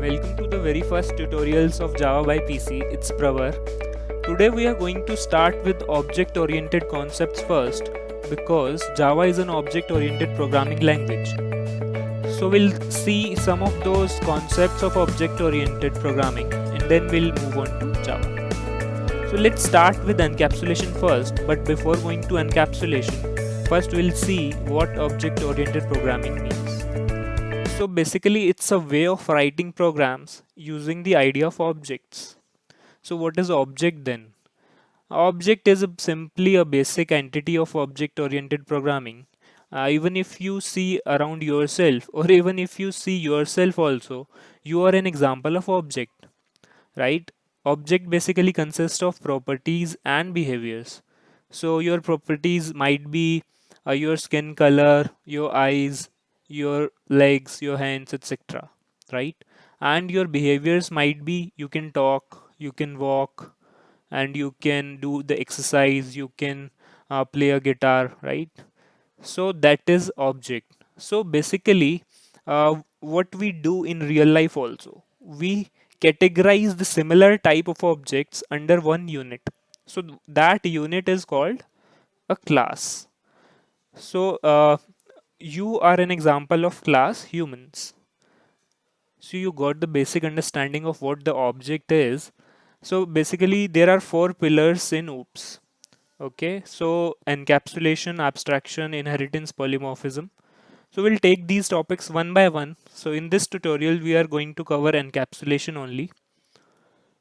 Welcome to the very first tutorials of Java by PC. It's Pravar. Today we are going to start with object-oriented concepts first because Java is an object-oriented programming language. So we'll see some of those concepts of object-oriented programming and then we'll move on to Java. So let's start with encapsulation first, but before going to encapsulation, first we'll see what object-oriented programming means. So basically it's a way of writing programs using the idea of objects. So what is object then? Object is simply a basic entity of object-oriented programming. Even if you see around yourself or even if you see yourself also, you are an example of object, right? Object basically consists of properties and behaviors. So your properties might be your skin color, your eyes, your legs, your hands, etc. Right? And your behaviors might be you can talk, you can walk, and you can do the exercise, you can play a guitar, right? So that is object. So basically, what we do in real life also, we categorize the similar type of objects under one unit. So that unit is called a class. So you are an example of class humans. So you got the basic understanding of what the object is. So basically there are four pillars in OOPS. Okay, so encapsulation, abstraction, inheritance, polymorphism. So we'll take these topics one by one. So in this tutorial, we are going to cover encapsulation only.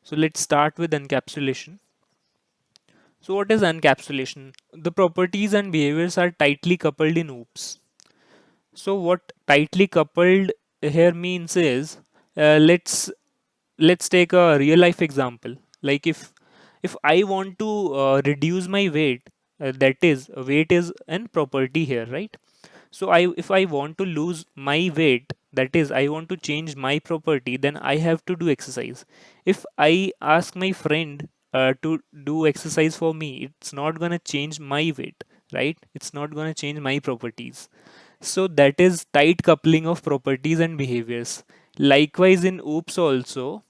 So let's start with encapsulation. So what is encapsulation? The properties and behaviors are tightly coupled in OOPS. So what tightly coupled here means is, let's take a real life example. Like if I want to reduce my weight, that is weight is an property here, right? So if I want to lose my weight, that is I want to change my property, then I have to do exercise. If I ask my friend to do exercise for me, it's not gonna change my weight, right? It's not gonna change my properties. So that is tight coupling of properties and behaviors. Likewise in OOPS also,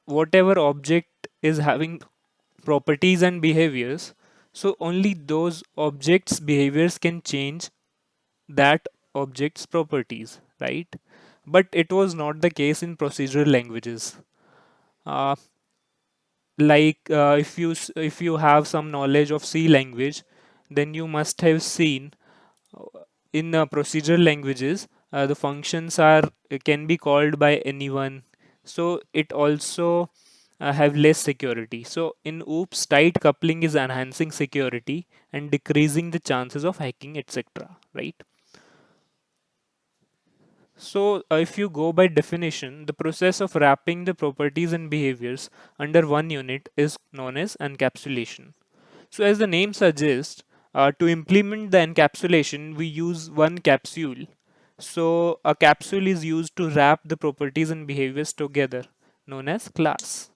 whatever object is having properties and behaviors, so only those objects behaviors can change that object's properties, right? But it was not the case in procedural languages. uh, if you have some knowledge of C language, then you must have seen in procedural languages, the functions are can be called by anyone, so it also have less security. So in OOPS, tight coupling is enhancing security and decreasing the chances of hacking, etc. Right? So if you go by definition, the process of wrapping the properties and behaviors under one unit is known as encapsulation. So as the name suggests, to implement the encapsulation, we use one capsule. So a capsule is used to wrap the properties and behaviors together, known as class.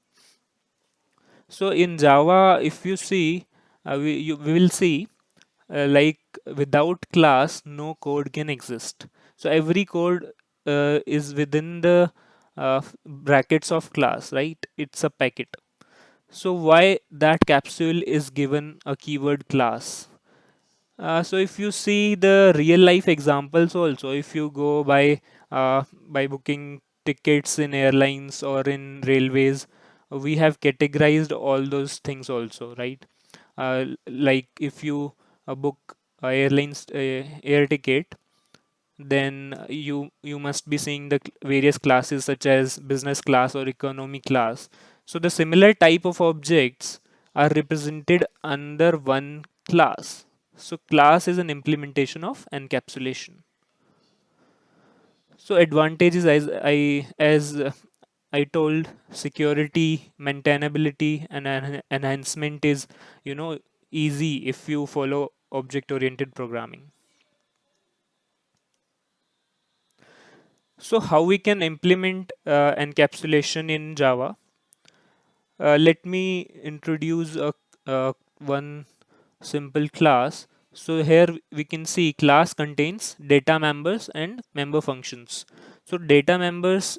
So in Java, if you see, we will see like without class, no code can exist. So every code is within the brackets of class, right? It's a packet. So why that capsule is given a keyword class? So if you see the real life examples also, if you go by booking tickets in airlines or in railways, we have categorized all those things also, right? Like if you book a airlines air ticket, then you must be seeing the various classes such as business class or economy class. So the similar type of objects are represented under one class. So class is an implementation of encapsulation. So advantages, as I told, security, maintainability, and enhancement is, easy if you follow object oriented programming. So how we can implement encapsulation in Java? Let me introduce one simple class. So here we can see class contains data members and member functions. So data members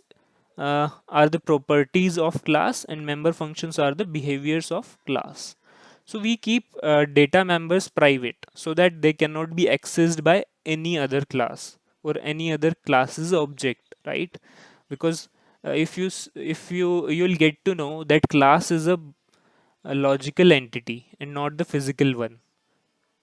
are the properties of class, and member functions are the behaviors of class. So we keep data members private so that they cannot be accessed by any other class or any other class's object, right? Because if you'll get to know that class is a logical entity and not the physical one.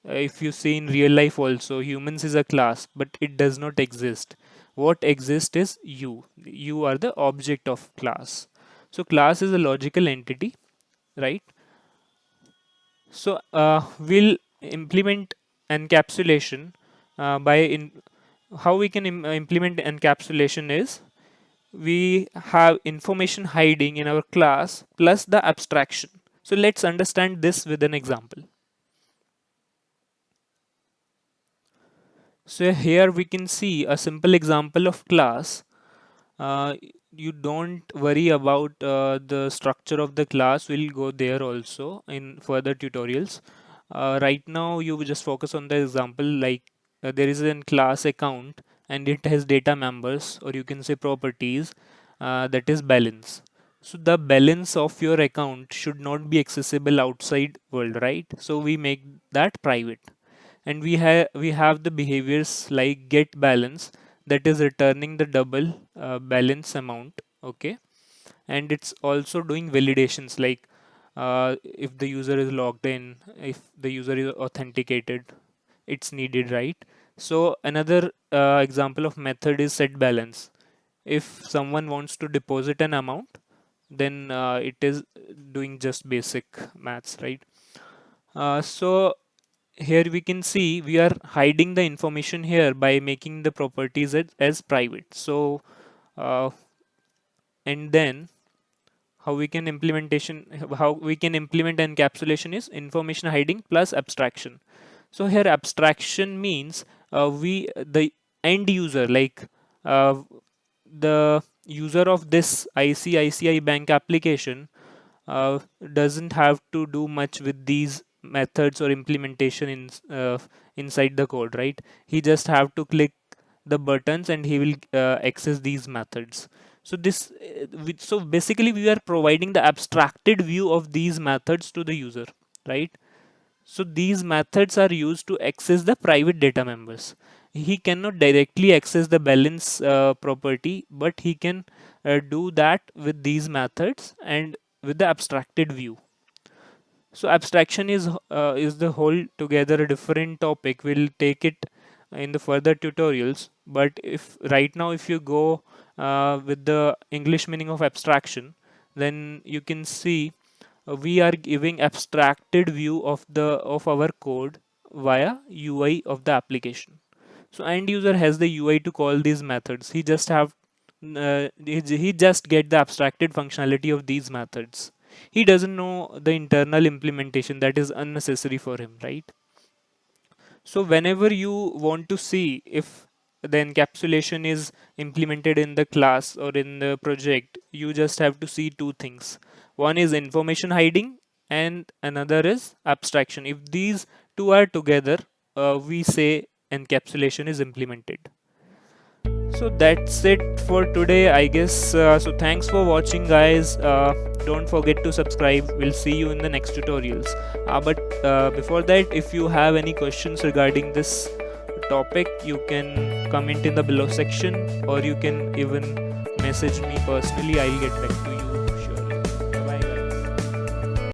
If you see in real life also, humans is a class, but it does not exist. What exists is you are the object of class. So class is a logical entity, right? So we'll implement encapsulation by in how we can implement encapsulation is we have information hiding in our class plus the abstraction. So let's understand this with an example. So here we can see a simple example of class. Uh, you don't worry about the structure of the class. We'll go there also in further tutorials. Right now you just focus on the example like there is a class account and it has data members, or you can say properties, that is balance. So the balance of your account should not be accessible outside world, right? So we make that private, and we have the behaviors like get balance, that is returning the double balance amount, okay? And it's also doing validations like if the user is logged in, if the user is authenticated, it's needed, right? So another example of method is set balance. If someone wants to deposit an amount, then it is doing just basic maths, right? So here we can see we are hiding the information here by making the properties as private. So and then how we can implement encapsulation is information hiding plus abstraction. So here abstraction means we the end user, like uh, the user of this ICICI bank application uh, doesn't have to do much with these methods or implementation inside the code, right? He just have to click the buttons and he will access these methods. So so basically we are providing the abstracted view of these methods to the user, right? So these methods are used to access the private data members. He cannot directly access the balance property, but he can do that with these methods and with the abstracted view. So abstraction is the whole together a different topic. We'll take it in the further tutorials. But if right now if you go with the English meaning of abstraction, then you can see we are giving abstracted view of our code via UI of the application. So end user has the UI to call these methods. He just get the abstracted functionality of these methods. He doesn't know the internal implementation that is unnecessary for him, right? So whenever you want to see if the encapsulation is implemented in the class or in the project, you just have to see two things. One is information hiding and another is abstraction. If these two are together, we say encapsulation is implemented. So that's it for today, I guess. So thanks for watching, guys. Don't forget to subscribe. We'll see you in the next tutorials. But before that, if you have any questions regarding this topic, you can comment in the below section, or you can even message me personally. I'll get back to you.